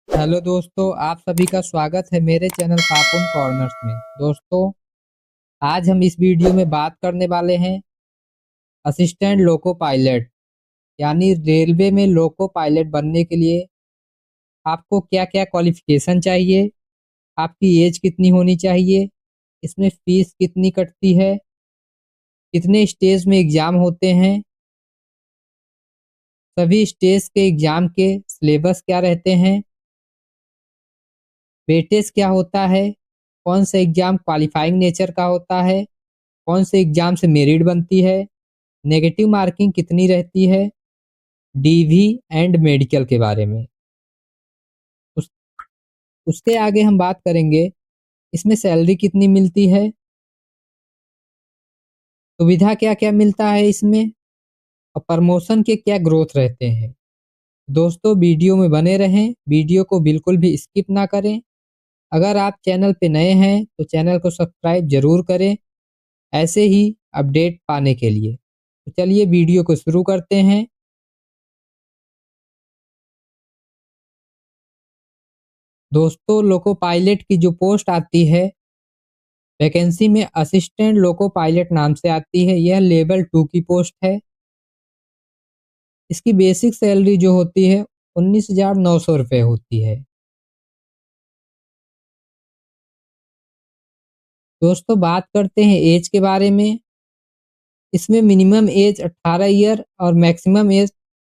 Hello दोस्तों, आप सभी का स्वागत है मेरे चैनल पापुन कॉर्नर्स में। दोस्तों, आज हम इस वीडियो में बात करने वाले हैं असिस्टेंट लोको पायलट, यानी रेलवे में लोको पायलट बनने के लिए आपको क्या क्या क्वालिफिकेशन चाहिए, आपकी एज कितनी होनी चाहिए, इसमें फीस कितनी कटती है, कितने स्टेज में एग्ज़ाम होते हैं, सभी स्टेज के एग्ज़ाम के सिलेबस क्या रहते हैं, वेटेज क्या होता है, कौन सा एग्ज़ाम क्वालिफाइंग नेचर का होता है, कौन से एग्ज़ाम से मेरिट बनती है, नेगेटिव मार्किंग कितनी रहती है, डीवी एंड मेडिकल के बारे में। उस उसके आगे हम बात करेंगे इसमें सैलरी कितनी मिलती है, सुविधा क्या क्या मिलता है इसमें, और प्रमोशन के क्या ग्रोथ रहते हैं। दोस्तों, वीडियो में बने रहें, वीडियो को बिल्कुल भी स्किप ना करें। अगर आप चैनल पे नए हैं तो चैनल को सब्सक्राइब जरूर करें, ऐसे ही अपडेट पाने के लिए। तो चलिए वीडियो को शुरू करते हैं। दोस्तों, लोको पायलट की जो पोस्ट आती है वैकेंसी में असिस्टेंट लोको पायलट नाम से आती है। यह लेवल 2 की पोस्ट है। इसकी बेसिक सैलरी जो होती है 19,900 रुपये होती है। दोस्तों, बात करते हैं एज के बारे में। इसमें मिनिमम एज 18 ईयर और मैक्सिमम एज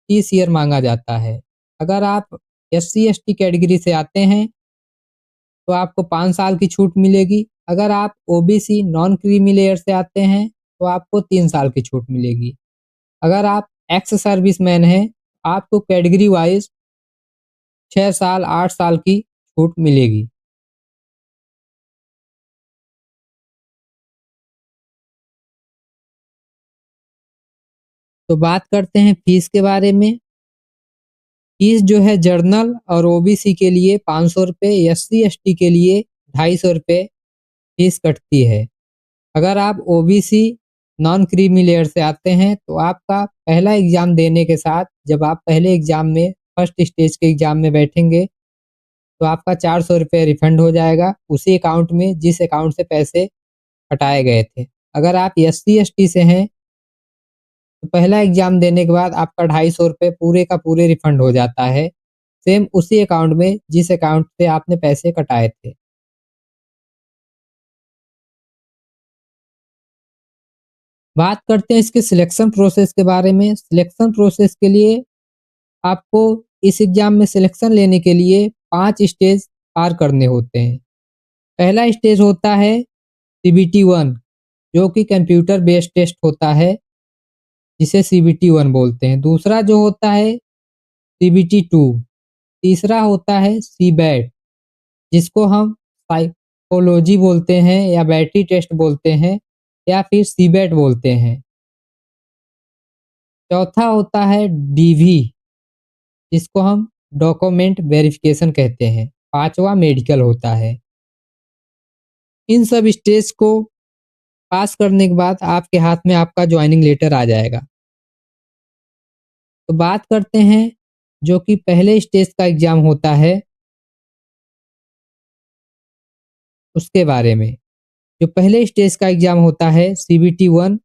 30 ईयर मांगा जाता है। अगर आप SC/ST कैटेगरी से आते हैं तो आपको 5 साल की छूट मिलेगी। अगर आप OBC नॉन क्रीमी लेयर से आते हैं तो आपको 3 साल की छूट मिलेगी। अगर आप एक्स सर्विसमैन हैं, आपको कैटेगरी वाइज 6 साल 8 साल की छूट मिलेगी। तो बात करते हैं फीस के बारे में। फीस जो है जर्नल और OBC के लिए 500 रुपये, SC/ST के लिए 250 रुपये फीस कटती है। अगर आप OBC नॉन क्रीमी लेयर से आते हैं तो आपका पहला एग्ज़ाम देने के साथ जब आप पहले एग्ज़ाम में फर्स्ट स्टेज के एग्ज़ाम में बैठेंगे तो आपका 400 रुपये रिफंड हो जाएगा उसी अकाउंट में जिस अकाउंट से पैसे हटाए गए थे। अगर आप SC/ST से हैं तो पहला एग्ज़ाम देने के बाद आपका 250 रुपये पूरे का पूरे रिफंड हो जाता है, सेम उसी अकाउंट में जिस अकाउंट से आपने पैसे कटाए थे। बात करते हैं इसके सिलेक्शन प्रोसेस के बारे में। सिलेक्शन प्रोसेस के लिए आपको इस एग्ज़ाम में सिलेक्शन लेने के लिए 5 स्टेज पार करने होते हैं। पहला स्टेज होता है CBT 1, जो कि कंप्यूटर बेस्ड टेस्ट होता है, जिसे CBT 1 बोलते हैं। दूसरा जो होता है CBT 2, तीसरा होता है CBAT, जिसको हम साइकोलॉजी बोलते हैं या बैटरी टेस्ट बोलते हैं या फिर CBAT बोलते हैं। चौथा होता है DV, जिसको हम डॉक्यूमेंट वेरिफिकेशन कहते हैं। पांचवा मेडिकल होता है। इन सब स्टेज को पास करने के बाद आपके हाथ में आपका ज्वाइनिंग लेटर आ जाएगा। तो बात करते हैं जो कि पहले स्टेज का एग्जाम होता है उसके बारे में। जो पहले स्टेज का एग्जाम होता है CBT 1,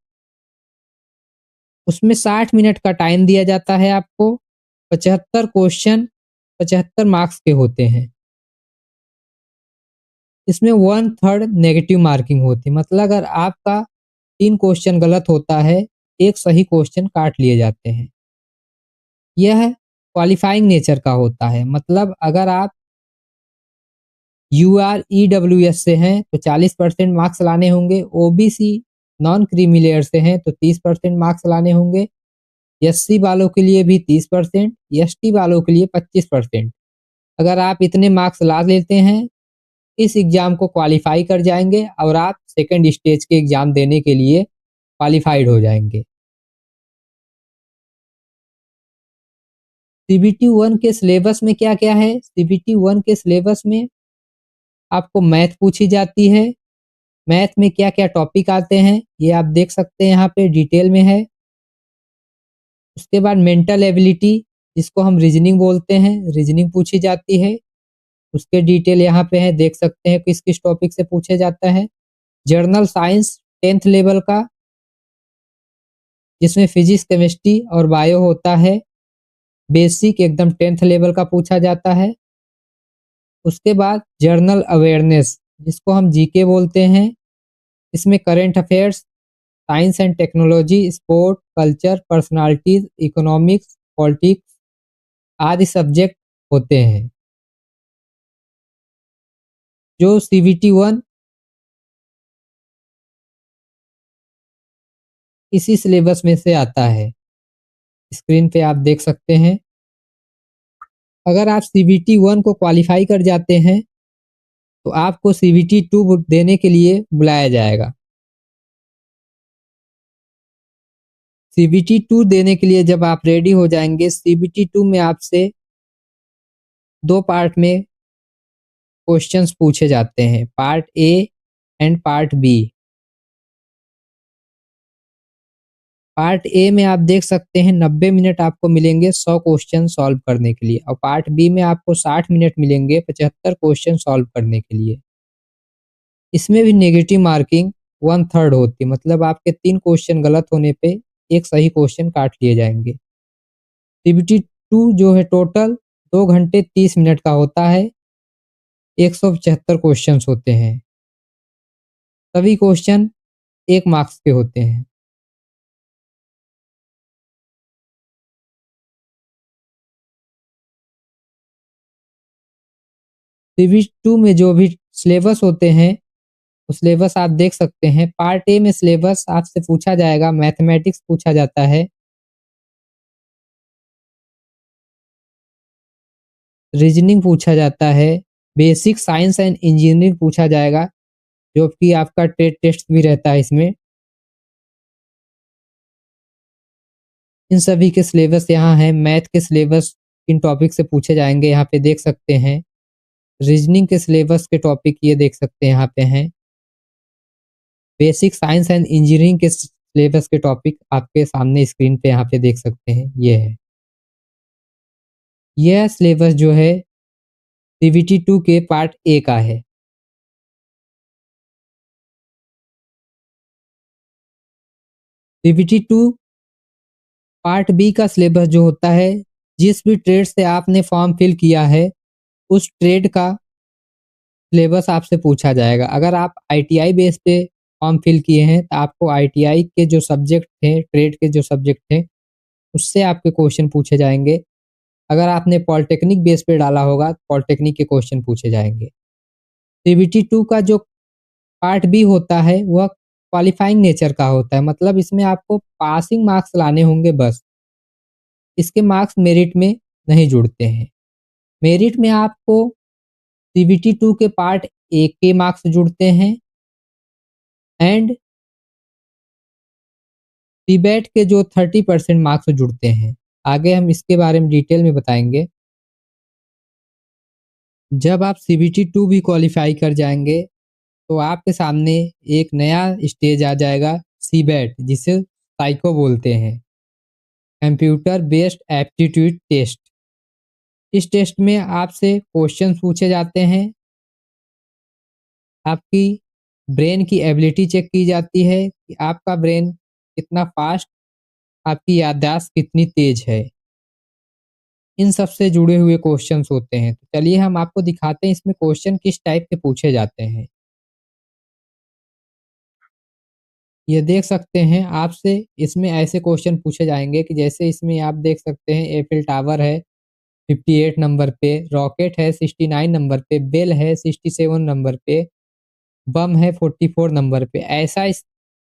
उसमें 60 मिनट का टाइम दिया जाता है आपको। 75 क्वेश्चन 75 मार्क्स के होते हैं। इसमें 1/3 नेगेटिव मार्किंग होती है, मतलब अगर आपका 3 क्वेश्चन गलत होता है, एक सही क्वेश्चन काट लिए जाते हैं। यह क्वालिफाइंग नेचर का होता है, मतलब अगर आप UR EWS से हैं तो 40% मार्क्स लाने होंगे, OBC नॉन क्रीमी लेयर से हैं तो 30% मार्क्स लाने होंगे, SC वालों के लिए भी 30%, ST वालों के लिए 25%। अगर आप इतने मार्क्स ला लेते हैं, इस एग्ज़ाम को क्वालिफ़ाई कर जाएँगे और आप सेकंड स्टेज के एग्ज़ाम देने के लिए क्वालिफ़ाइड हो जाएँगे। CBT 1 के सिलेबस में क्या-क्या है? CBT 1 के सिलेबस में आपको मैथ पूछी जाती है। मैथ में क्या-क्या टॉपिक आते हैं, ये आप देख सकते हैं, यहाँ पे डिटेल में है। उसके बाद मेंटल एबिलिटी, जिसको हम रीजनिंग बोलते हैं, रीजनिंग पूछी जाती है। उसके डिटेल यहाँ पे है, देख सकते हैं किस किस टॉपिक से पूछे जाता है। जर्नल साइंस 10th लेवल का, जिसमें फिजिक्स, केमिस्ट्री और बायो होता है। बेसिक एकदम 10th लेवल का पूछा जाता है। उसके बाद जर्नल अवेयरनेस, जिसको हम जीके बोलते हैं। इसमें current affairs, science and technology, sport, culture, personalities, economics, politics आदि सब्जेक्ट होते हैं। जो सीबीटी 1 इसी सिलेबस में से आता है। स्क्रीन पे आप देख सकते हैं। अगर आप सीबीटी 1 को क्वालिफाई कर जाते हैं तो आपको सीबीटी 2 देने के लिए बुलाया जाएगा। सीबीटी 2 देने के लिए जब आप रेडी हो जाएंगे, सीबीटी 2 में आपसे 2 पार्ट में क्वेश्चंस पूछे जाते हैं, part A and part B. Part A में आप देख सकते हैं 90 मिनट आपको मिलेंगे 100 क्वेश्चन सॉल्व करने के लिए, और पार्ट बी में आपको 60 मिनट मिलेंगे 75 क्वेश्चन सॉल्व करने के लिए। इसमें भी नेगेटिव मार्किंग 1/3 होती है, मतलब आपके 3 क्वेश्चन गलत होने पे एक सही क्वेश्चन काट लिए जाएंगे। सीबीटी 2 जो है टोटल 2 घंटे 30 मिनट का होता है। 175 क्वेश्चंस होते हैं। सभी क्वेश्चन 1 मार्क्स के होते हैं। सीबीटी 2 में जो भी सिलेबस होते हैं, वो सिलेबस आप देख सकते हैं। पार्ट ए में सिलेबस आपसे पूछा जाएगा, मैथमेटिक्स पूछा जाता है, रीजनिंग पूछा जाता है, बेसिक साइंस एंड इंजीनियरिंग पूछा जाएगा, जो कि आपका ट्रेड टेस्ट भी रहता है इसमें। इन सभी के सिलेबस यहाँ है। मैथ के सिलेबस किन टॉपिक से पूछे जाएंगे यहाँ पे देख सकते हैं। रीजनिंग के सिलेबस के टॉपिक ये देख सकते हैं यहाँ पे हैं। बेसिक साइंस एंड इंजीनियरिंग के सिलेबस के टॉपिक आपके सामने स्क्रीन पे यहाँ पे देख सकते हैं, ये है। यह सिलेबस जो है सीबीटी 2 के पार्ट ए का है। सीबीटी 2 पार्ट बी का सिलेबस जो होता है, जिस भी ट्रेड से आपने फॉर्म फिल किया है उस ट्रेड का सिलेबस आपसे पूछा जाएगा। अगर आप आईटीआई बेस पे फॉर्म फिल किए हैं तो आपको आईटीआई के जो सब्जेक्ट थे, ट्रेड के जो सब्जेक्ट थे, उससे आपके क्वेश्चन पूछे जाएंगे। अगर आपने पॉलिटेक्निक बेस पे डाला होगा तो पॉलिटेक्निक के क्वेश्चन पूछे जाएंगे। सीबीटी 2 का जो पार्ट बी होता है वह क्वालिफाइंग नेचर का होता है, मतलब इसमें आपको पासिंग मार्क्स लाने होंगे बस। इसके मार्क्स मेरिट में नहीं जुड़ते हैं। मेरिट में आपको सीबीटी 2 के पार्ट ए के मार्क्स जुड़ते हैं एंड सीबेट के जो 30% मार्क्स जुड़ते हैं। आगे हम इसके बारे में डिटेल में बताएंगे। जब आप सीबीटी 2 भी क्वालिफाई कर जाएंगे तो आपके सामने एक नया स्टेज आ जाएगा, सीबेट, जिसे साइको बोलते हैं, कंप्यूटर बेस्ड एप्टीट्यूड टेस्ट। इस टेस्ट में आपसे क्वेश्चन पूछे जाते हैं, आपकी ब्रेन की एबिलिटी चेक की जाती है कि आपका ब्रेन कितना फास्ट, आपकी याददाश्त कितनी तेज है। इन सब से जुड़े हुए क्वेश्चंस होते हैं। तो चलिए हम आपको दिखाते हैं इसमें क्वेश्चन किस टाइप के पूछे जाते हैं। ये देख सकते हैं आपसे इसमें ऐसे क्वेश्चन पूछे जाएंगे कि जैसे इसमें आप देख सकते हैं एफिल टावर है 58 नंबर पे, रॉकेट है 69 नंबर पे, बेल है 67 नंबर पे, बम है 44 नंबर पे। ऐसा इस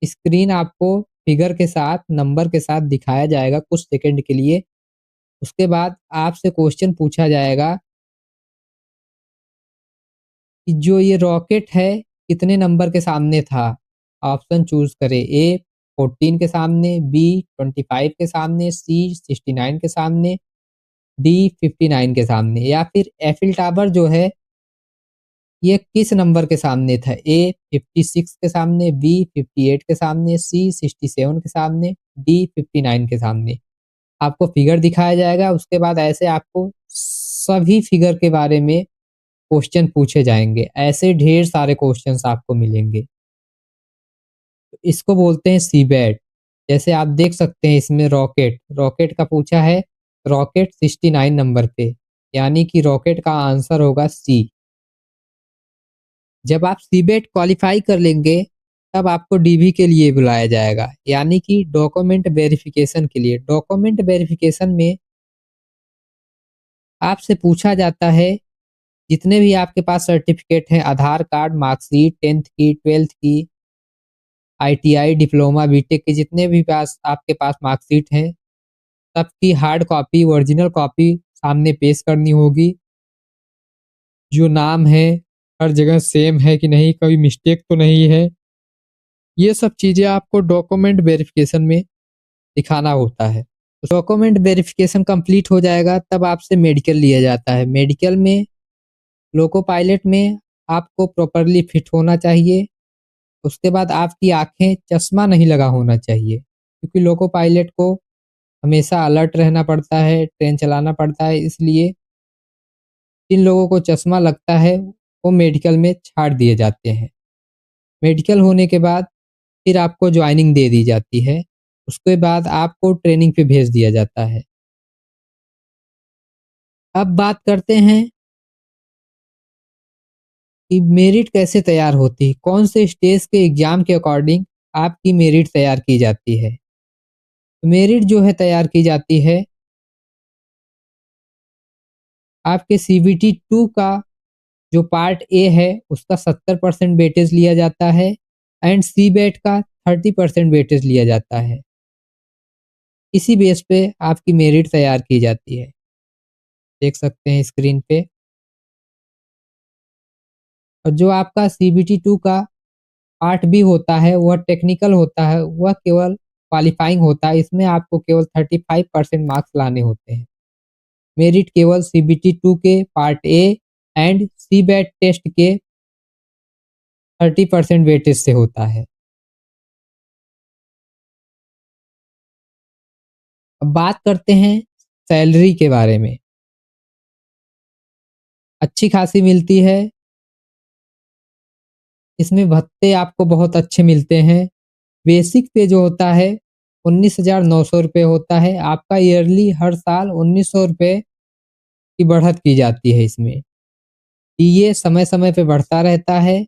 स्क्रीन आपको फिगर के साथ, नंबर के साथ दिखाया जाएगा कुछ सेकंड के लिए। उसके बाद आपसे क्वेश्चन पूछा जाएगा कि जो ये रॉकेट है कितने नंबर के सामने था। ऑप्शन चूज करें, ए 14 के सामने, बी 25 के सामने, सी 69 के सामने, डी 59 के सामने। या फिर एफिल टावर जो है ये किस नंबर के सामने था, ए 56 के सामने, बी 58 के सामने, सी 67 के सामने, डी 59 के सामने। आपको फिगर दिखाया जाएगा। उसके बाद ऐसे आपको सभी फिगर के बारे में क्वेश्चन पूछे जाएँगे। ऐसे ढेर सारे क्वेश्चंस आपको मिलेंगे। इसको बोलते हैं सीबेट। जैसे आप देख सकते हैं इसमें रॉकेट का पूछा है, रॉकेट 69 नंबर पे, यानी कि रॉकेट का आंसर होगा सी। जब आप सीबेट क्वालीफाई कर लेंगे, तब आपको डीवी के लिए बुलाया जाएगा, यानी कि डॉक्यूमेंट वेरिफिकेशन के लिए। डॉक्यूमेंट वेरिफिकेशन में आपसे पूछा जाता है जितने भी आपके पास सर्टिफिकेट हैं, आधार कार्ड, मार्कशीट, 10th की, 12th की, आईटीआई, डिप्लोमा, बीटेक के जितने भी आपके पास मार्कशीट हैं, सबकी हार्ड कॉपी, ओरिजिनल कॉपी सामने पेश करनी होगी। जो नाम है हर जगह सेम है कि नहीं, कोई मिस्टेक तो नहीं है, ये सब चीज़ें आपको डॉक्यूमेंट वेरिफिकेशन में दिखाना होता है। डॉक्यूमेंट वेरिफिकेशन कंप्लीट हो जाएगा, तब आपसे मेडिकल लिया जाता है। मेडिकल में, लोको पायलट में आपको प्रॉपरली फिट होना चाहिए। उसके बाद आपकी आँखें, चश्मा नहीं लगा होना चाहिए, क्योंकि लोको पायलट को हमेशा अलर्ट रहना पड़ता है, ट्रेन चलाना पड़ता है, इसलिए जिन लोगों को चश्मा लगता है, वो मेडिकल में छाँट दिए जाते हैं। मेडिकल होने के बाद फिर आपको जॉइनिंग दे दी जाती है। उसके बाद आपको ट्रेनिंग पे भेज दिया जाता है। अब बात करते हैं कि मेरिट कैसे तैयार होती है, कौन से स्टेज के एग्ज़ाम के अकॉर्डिंग आपकी मेरिट तैयार की जाती है। मेरिट जो है तैयार की जाती है, आपके सीबीटी 2 का जो पार्ट ए है, उसका 70% वेटेज लिया जाता है एंड सीबेट का 30% वेटेज लिया जाता है। इसी बेस पे आपकी मेरिट तैयार की जाती है। देख सकते हैं स्क्रीन पे। और जो आपका सीबीटी 2 का पार्ट बी होता है, वह टेक्निकल होता है, वह केवल क्वालिफाइंग होता है। इसमें आपको केवल 35% मार्क्स लाने होते हैं। मेरिट केवल सीबीटी 2 के part A and seabed test के 30% वेटेज से होता है। अब बात करते हैं सैलरी के बारे में। अच्छी खासी मिलती है। इसमें भत्ते आपको बहुत अच्छे मिलते हैं। बेसिक पे जो होता है 19,900 रुपये होता है। आपका ईयरली हर साल 1,900 रुपये की बढ़त की जाती है इसमें। ये समय-समय पे बढ़ता रहता है।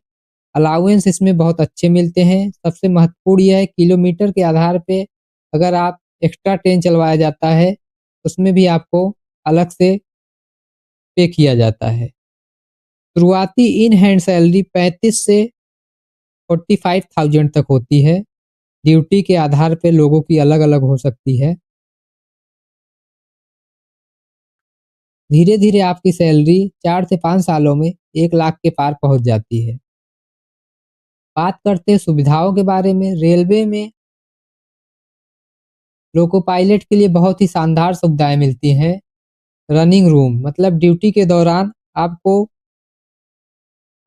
अलाउंस इसमें बहुत अच्छे मिलते हैं। सबसे महत्वपूर्ण ये है, किलोमीटर के आधार पे अगर आप एक्स्ट्रा ट्रेन चलवाया जाता है, उसमें भी आपको अलग से पे किया जाता है। शुरुआती इन हैंड सैलरी 35 से 45,000 तक होती है। ड्यूटी के आधार पे लोगों की अलग-अलग हो सकती है। धीरे-धीरे आपकी सैलरी 4 से 5 सालों में 1 लाख के पार पहुँच जाती है। बात करते हैं सुविधाओं के बारे में। रेलवे में लोको पायलट के लिए बहुत ही शानदार सुविधाएँ मिलती हैं। रनिंग रूम मतलब ड्यूटी के दौरान आपको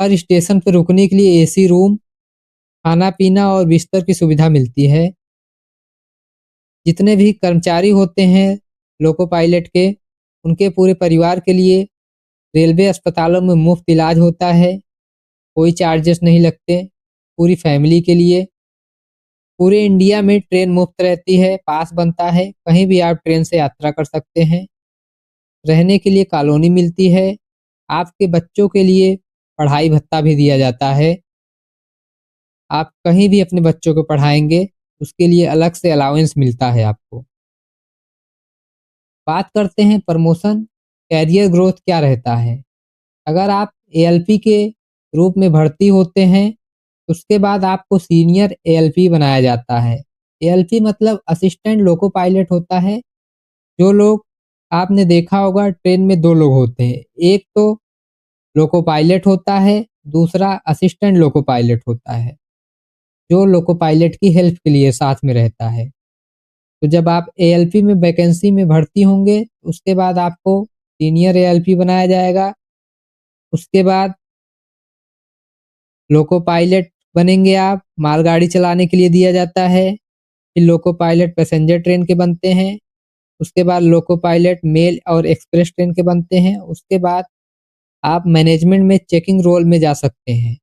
हर स्टेशन पे रुकने के लिए एसी रूम, खाना-पीना और बिस्तर की सुविधा मिलती है। जितने भी कर्मचारी होते हैं लोको पायलट के, उनके पूरे परिवार के लिए रेलवे अस्पतालों में मुफ्त इलाज होता है। कोई चार्जेस नहीं लगते, पूरी फैमिली के लिए। पूरे इंडिया में ट्रेन मुफ्त रहती है, पास बनता है, कहीं भी आप ट्रेन से यात्रा कर सकते हैं। रहने के लिए कॉलोनी मिलती है। आपके बच्चों के लिए पढ़ाई भत्ता भी दिया जाता है। आप कहीं भी अपने बच्चों को पढ़ाएँगे, उसके लिए अलग से अलाउंस मिलता है आपको। बात करते हैं प्रमोशन, कैरियर ग्रोथ क्या रहता है। अगर आप एएलपी के रूप में भर्ती होते हैं, उसके बाद आपको सीनियर एएलपी बनाया जाता है। एएलपी मतलब असिस्टेंट लोको पायलट होता है। जो लोग, आपने देखा होगा ट्रेन में 2 लोग होते हैं, एक तो लोको पायलट होता है, दूसरा असिस्टेंट लोको पायलट होता है, जो लोको पायलट की हेल्प के लिए साथ में रहता है। तो जब आप एएलपी में वैकेंसी में भर्ती होंगे, उसके बाद आपको सीनियर एएलपी बनाया जाएगा। उसके बाद लोको पायलट बनेंगे आप, मालगाड़ी चलाने के लिए दिया जाता है। फिर लोको पायलट पैसेंजर ट्रेन के बनते हैं। उसके बाद लोको पायलट मेल और एक्सप्रेस ट्रेन के बनते हैं। उसके बाद आप मैनेजमेंट में चेकिंग रोल में जा सकते हैं।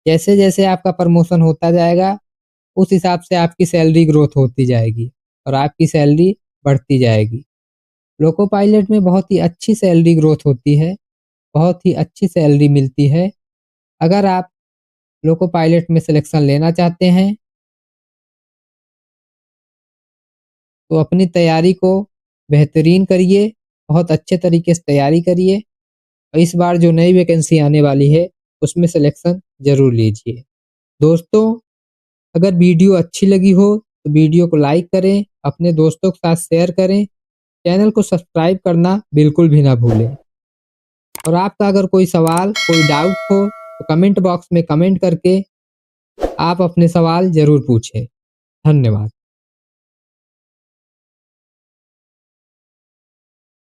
जैसे जैसे आपका प्रमोशन होता जाएगा उस हिसाब से आपकी सैलरी ग्रोथ होती जाएगी और आपकी सैलरी बढ़ती जाएगी। लोको पायलट में बहुत ही अच्छी सैलरी ग्रोथ होती है, बहुत ही अच्छी सैलरी मिलती है। अगर आप लोको पायलट में सिलेक्शन लेना चाहते हैं तो अपनी तैयारी को बेहतरीन करिए, बहुत अच्छे तरीके से तैयारी करिए और इस बार जो नई वैकेंसी आने वाली है उसमें सिलेक्शन ज़रूर लीजिए। दोस्तों, अगर वीडियो अच्छी लगी हो तो वीडियो को लाइक करें, अपने दोस्तों के साथ शेयर करें, चैनल को सब्सक्राइब करना बिल्कुल भी ना भूलें। और आपका अगर कोई सवाल, कोई डाउट हो तो कमेंट बॉक्स में कमेंट करके आप अपने सवाल ज़रूर पूछें। धन्यवाद।